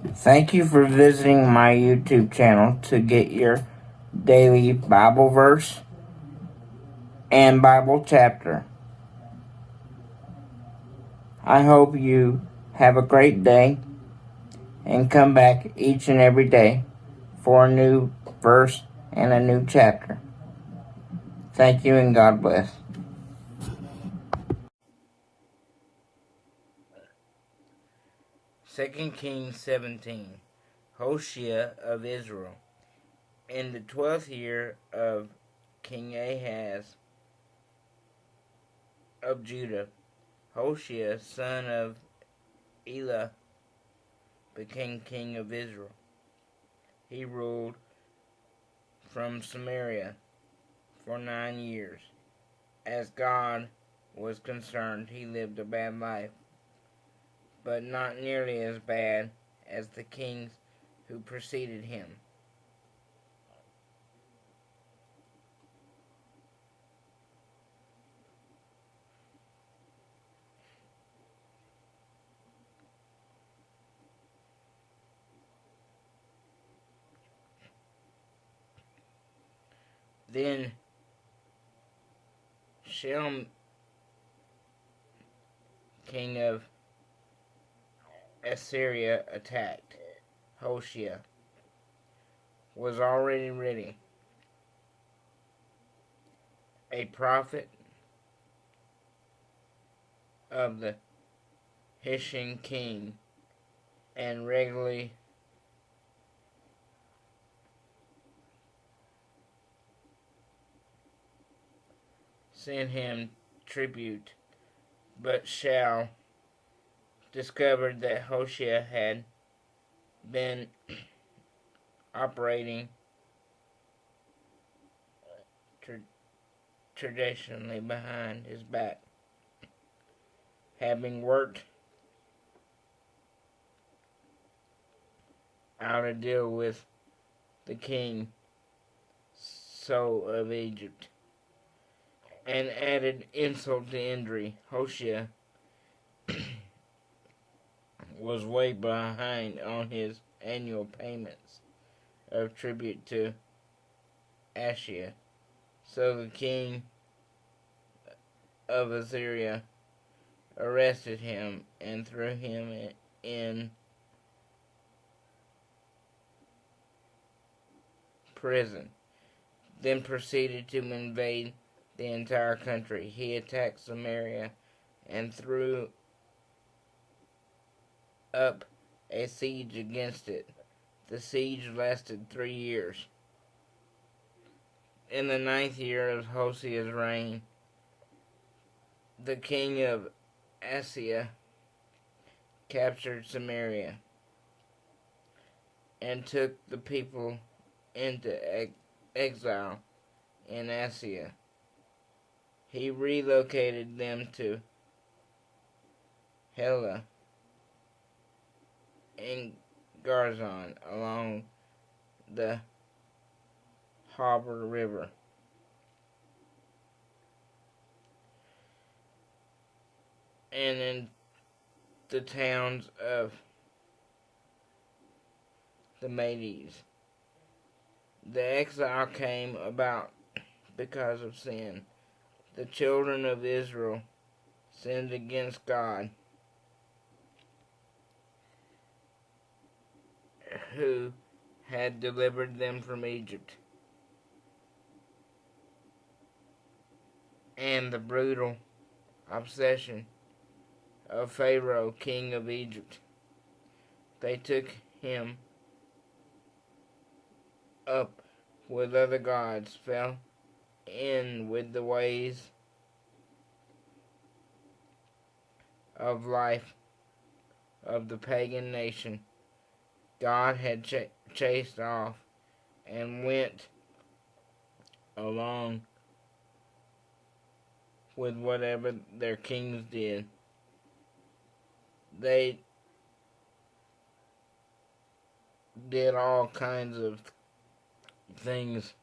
Thank you for visiting my YouTube channel to get your daily Bible verse and Bible chapter. I hope you have a great day and come back each and every day for a new verse and a new chapter. Thank you and God bless. 2 Kings 17. Hoshea of Israel. In the 12th year of King Ahaz of Judah, Hoshea, son of Elah, became king of Israel. He ruled from Samaria for 9 years. As God was concerned, he lived a bad life, but not nearly as bad as the kings who preceded him. Then Jeroboam, king of Assyria, attacked. Hoshea was already ready. A prophet of the Assyrian King, and regularly sent him tribute, but Shal discovered that Hoshea had been operating traditionally behind his back, having worked out a deal with the king of Egypt, and added insult to injury. Hoshea was way behind on his annual payments of tribute to Assyria. So the king of Assyria arrested him and threw him in prison, then proceeded to invade the entire country. He attacked Samaria and threw up a siege against it. The siege lasted 3 years. In the 9th year of Hoshea's reign, the king of Assyria captured Samaria and took the people into exile in Assyria. He relocated them to Halah and Garzon along the Harbor River. And in the towns of the Medes. The exile came about because of sin. The children of Israel sinned against God, who had delivered them from Egypt, and the brutal obsession of Pharaoh, king of Egypt. They took him up with other gods, fell in with the ways of life of the pagan nation God had chased off, and went along with whatever their kings did. They did all kinds of things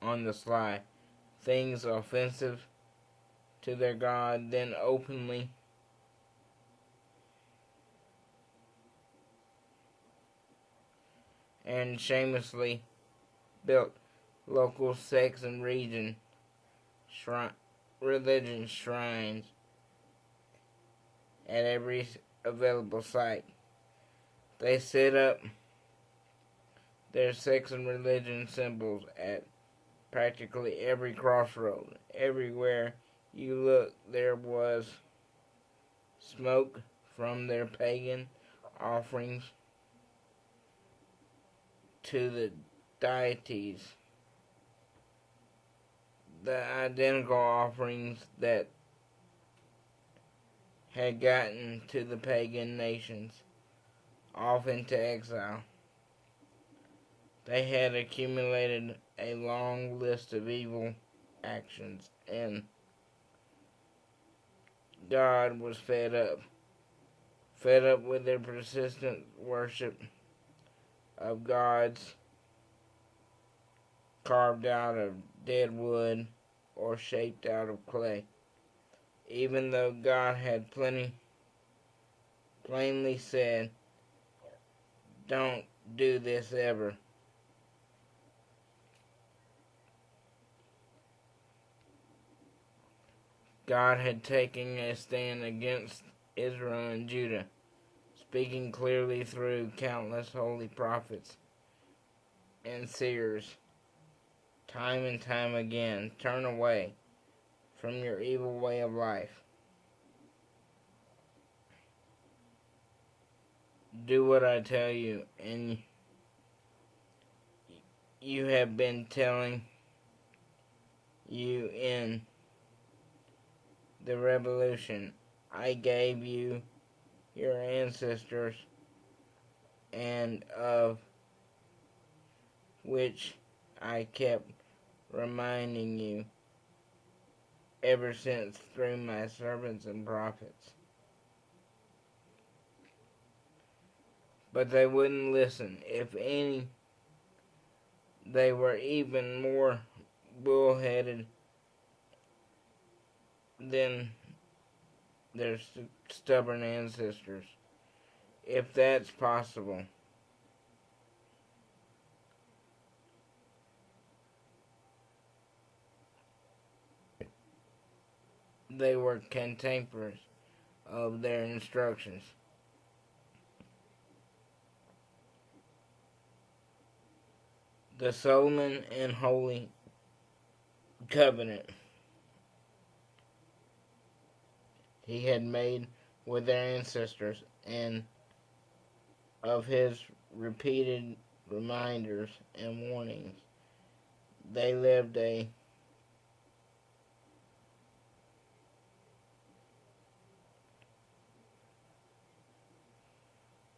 on the sly, things offensive to their God, then openly and shamelessly built local sects and religion shrines at every available site. They set up their sects and religion symbols at practically every crossroad. Everywhere you looked, there was smoke from their pagan offerings to the deities, the identical offerings that had gotten to the pagan nations off into exile. They had accumulated a long list of evil actions, and God was fed up with their persistent worship of gods carved out of dead wood or shaped out of clay. Even though God had plainly said, "Don't do this ever." God had taken a stand against Israel and Judah, speaking clearly through countless holy prophets and seers, time and time again. Turn away from your evil way of life. Do what I tell you, and you have been telling you in the revolution I gave you your ancestors, and of which I kept reminding you ever since through my servants and prophets. But they wouldn't listen. If any, they were even more bullheaded than their stubborn ancestors, if that's possible. They were contemporaries of their instructions. The Solemn and Holy Covenant he had made with their ancestors, and of his repeated reminders and warnings, they lived a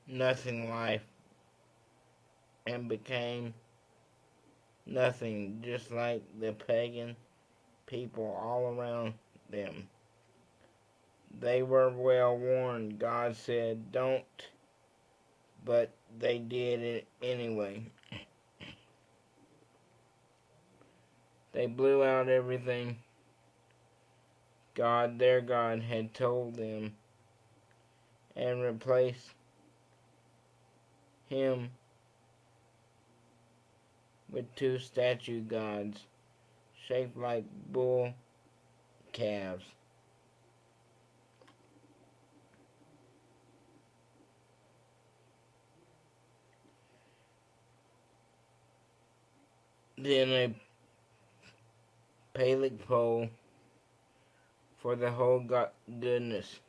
nothing life and became nothing, just like the pagan people all around them. They were well warned. God said, "Don't," but they did it anyway. They blew out everything their God, had told them, and replaced him with two statue gods shaped like bull calves. Then a Phallic pole for the whole goodness.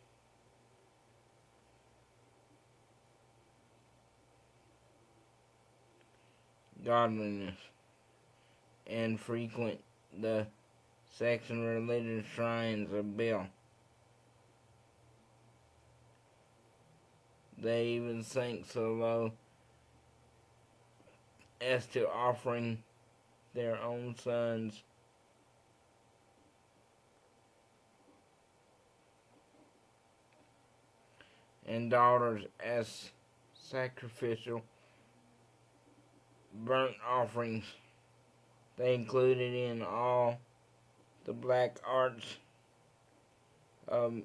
Godliness, and frequent the sex and religious shrines of Baal. They even sank so low as to offering their own sons and daughters as sacrificial burnt offerings. They included in all the black arts of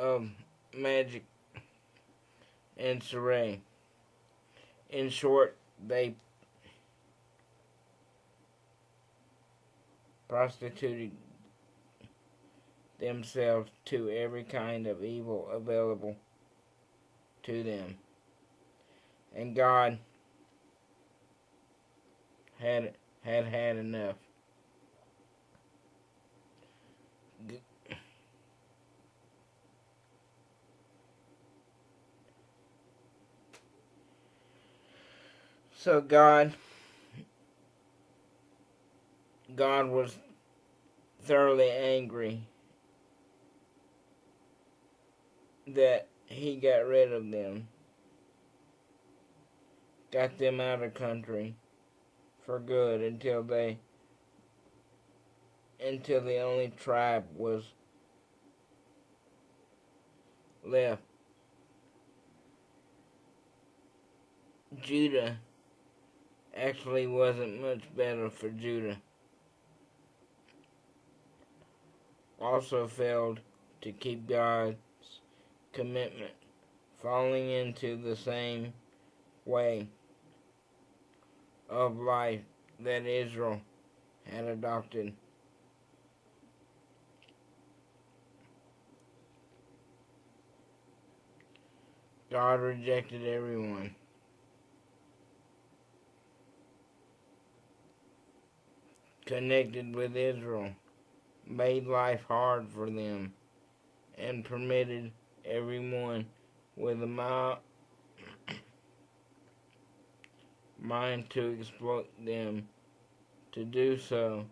of magic and Sarai. In short, they prostituted themselves to every kind of evil available to them. And God had enough. So God was thoroughly angry that he got rid of them, got them out of the country for good until the only tribe was left. Judah actually wasn't much better for Judah. Also failed to keep God's commitment, falling into the same way of life that Israel had adopted. God rejected everyone. Connected with Israel, made life hard for them, and permitted everyone with a mind to exploit them to do so.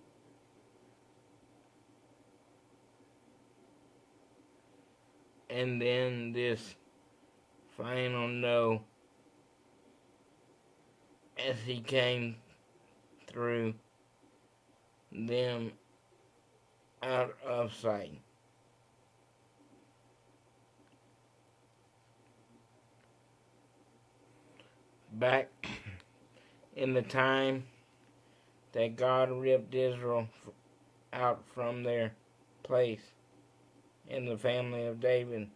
And then this final no, as he came through them out of sight. Back in the time that God ripped Israel out from their place in the family of David,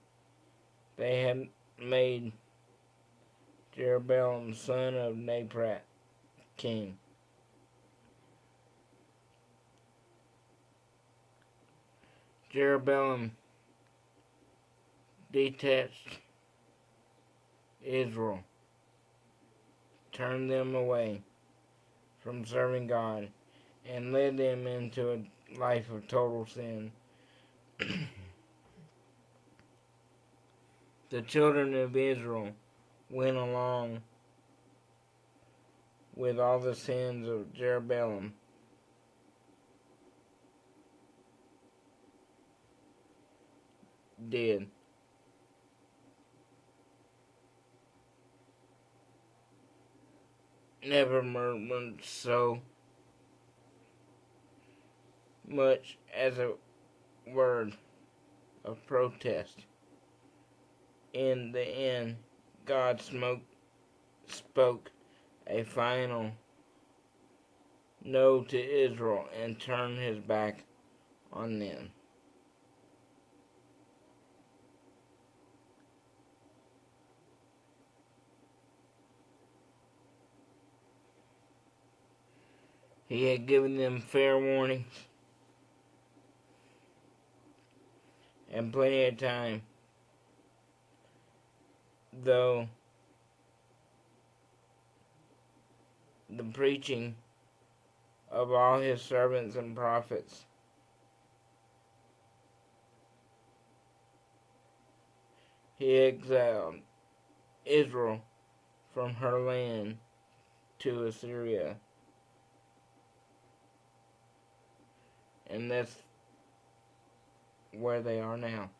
they had made Jeroboam, son of Nebat, king. Jeroboam detached Israel, turned them away from serving God, and led them into a life of total sin. The children of Israel went along with all the sins of Jeroboam. Did. Never murmured so much as a word of protest. In the end, God spoke a final no to Israel and turned his back on them. He had given them fair warnings and plenty of time, though the preaching of all his servants and prophets he exiled Israel from her land to Assyria. And that's where they are now.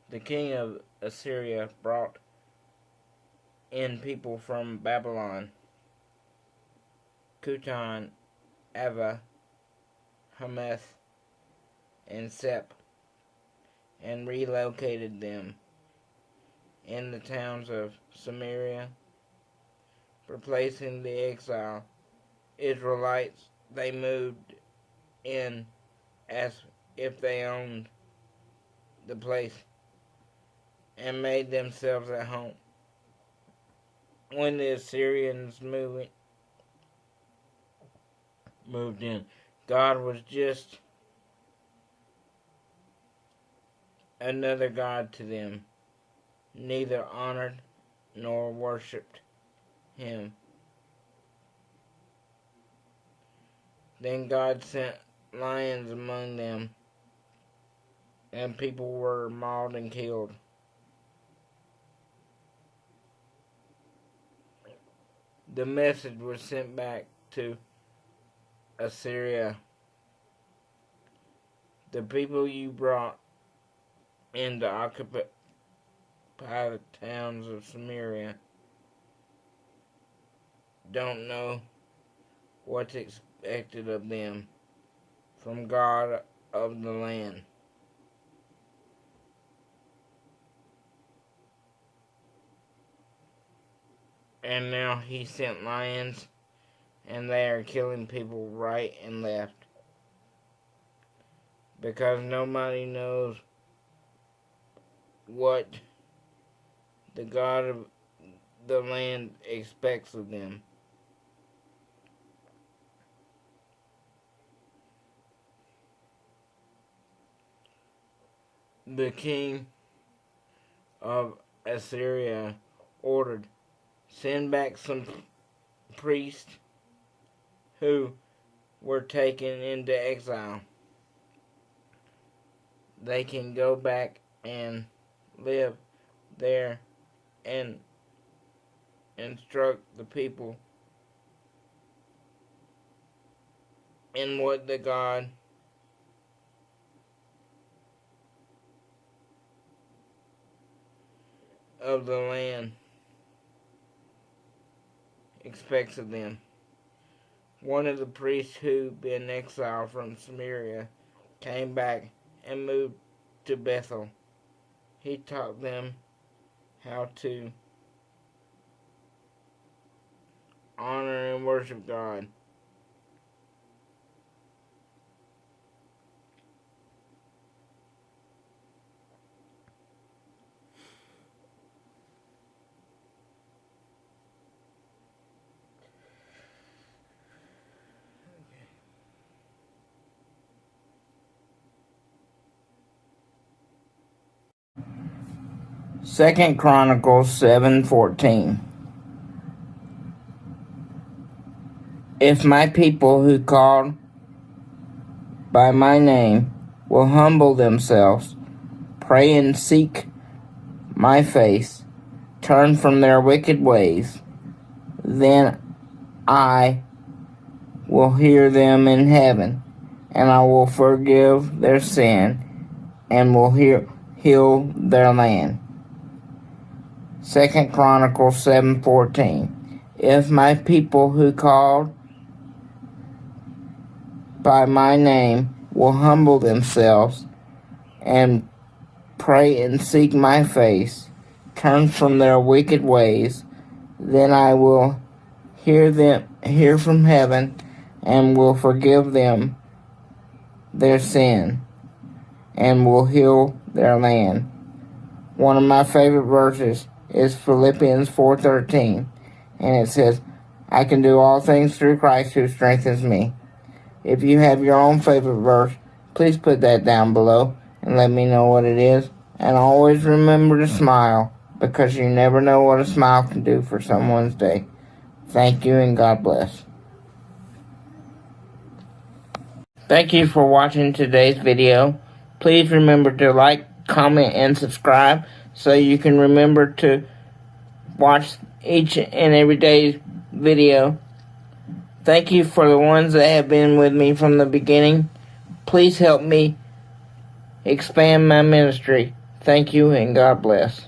The king of Assyria brought in people from Babylon, Cutan, Ava, Hamath, and Sep, and relocated them in the towns of Samaria, replacing the exile Israelites. They moved in as if they owned the place and made themselves at home. When the Assyrians moved in, God was just another god to them, neither honored nor worshipped him. Then God sent lions among them, and people were mauled and killed. The message was sent back to Assyria. The people you brought in to occupy the towns of Samaria don't know what's expected of them from God of the land. And now he sent lions, and they are killing people right and left, because nobody knows what the God of the land expects of them. The king of Assyria ordered, "Send back some priests who were taken into exile. They can go back and live there and instruct the people in what the God of the land expects of them." One of the priests who'd been exiled from Samaria came back and moved to Bethel. He taught them how to honor and worship God. Second Chronicles 7:14. If my people who called by my name will humble themselves, pray and seek my face, turn from their wicked ways, then I will hear them in heaven, and I will forgive their sin and will heal their land. Second Chronicles 7:14. If my people who called by my name will humble themselves and pray and seek my face, turn from their wicked ways, then I will hear from heaven and will forgive them their sin and will heal their land. One of my favorite verses is Philippians 4:13, and it says, "I can do all things through Christ who strengthens me." If you have your own favorite verse, please put that down below and let me know what it is. And always remember to smile, because you never know what a smile can do for someone's day. Thank you, and God bless. Thank you for watching today's video. Please remember to like, comment, and subscribe so you can remember to watch each and every day's video. Thank you for the ones that have been with me from the beginning. Please help me expand my ministry. Thank you, and God bless.